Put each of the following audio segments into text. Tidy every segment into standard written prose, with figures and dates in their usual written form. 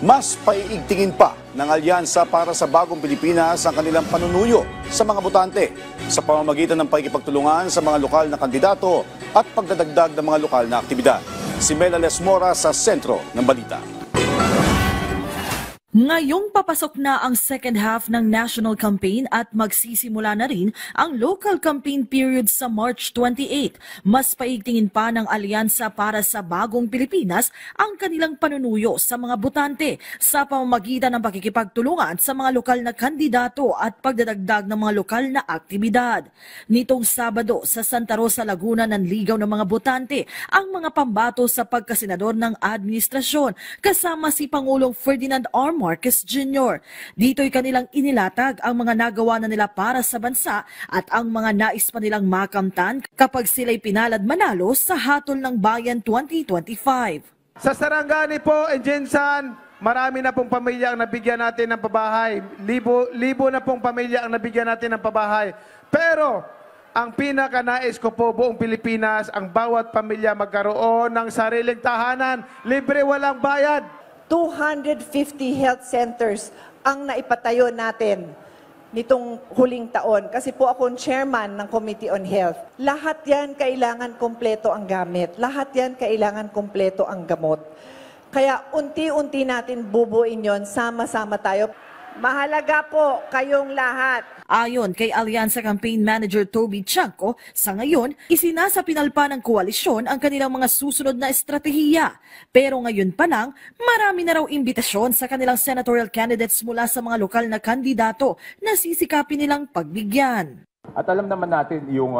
Mas paiigtingin pa ng Alyansa para sa Bagong Pilipinas ang kanilang panunuyo sa mga botante sa pamamagitan ng pakikipagtulungan sa mga lokal na kandidato at pagdadagdag ng mga lokal na aktibidad. Si Mela Lesmora sa sentro ng balita. Ngayong papasok na ang second half ng national campaign at magsisimula na rin ang local campaign period sa March 28. Mas paigtingin pa ng Alyansa para sa Bagong Pilipinas ang kanilang panunuyo sa mga botante sa pamamagitan ng pakikipagtulungan sa mga lokal na kandidato at pagdadagdag ng mga lokal na aktibidad. Nitong Sabado sa Santa Rosa, Laguna nanligaw ng mga botante ang mga pambato sa pagkasenador ng administrasyon kasama si Pangulong Ferdinand R. Marcos Jr. Dito'y kanilang inilatag ang mga nagawa na nila para sa bansa at ang mga nais pa nilang makamtan kapag sila'y pinalad manalo sa Hatol ng Bayan 2025. Sa Sarangani po, Jensan, marami na pong pamilya ang nabigyan natin ng pabahay. Libo na pong pamilya ang nabigyan natin ng pabahay. Pero ang pinakanais ko po buong Pilipinas, ang bawat pamilya magkaroon ng sariling tahanan, libre walang bayad. 250 health centers ang naipatayo natin nitong huling taon. Kasi po akong chairman ng Committee on Health. Lahat yan kailangan kompleto ang gamit. Lahat yan kailangan kompleto ang gamot. Kaya unti-unti natin bubuin yon, sama-sama tayo. Mahalaga po kayong lahat. Ayon kay Alyansa Campaign Manager Toby Chanco, sa ngayon, isinasapinal pa ng koalisyon ang kanilang mga susunod na estratehiya. Pero ngayon pa lang, marami na raw imbitasyon sa kanilang senatorial candidates mula sa mga lokal na kandidato na sisikapin nilang pagbigyan. At alam naman natin yung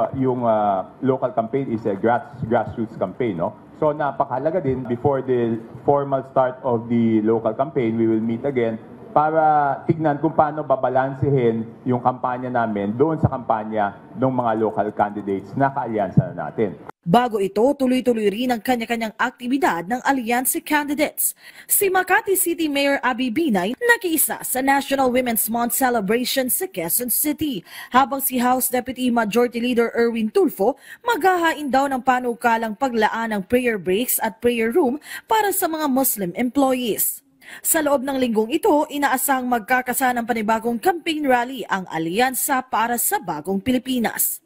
local campaign is a grassroots campaign, no? So napakahalaga din before the formal start of the local campaign, we will meet again para tignan kung paano babalansehin yung kampanya namin doon sa kampanya ng mga local candidates na kaalyansa na natin. Bago ito, tuloy-tuloy rin ang kanya-kanyang aktibidad ng alyansa candidates. Si Makati City Mayor Abby Binay nakiisa sa National Women's Month celebration sa Quezon City, habang si House Deputy Majority Leader Erwin Tulfo maghahain daw ng panukalang paglaan ng prayer breaks at prayer room para sa mga Muslim employees. Sa loob ng linggong ito, inaasahang magkakasa ng panibagong campaign rally ang Alyansa para sa Bagong Pilipinas.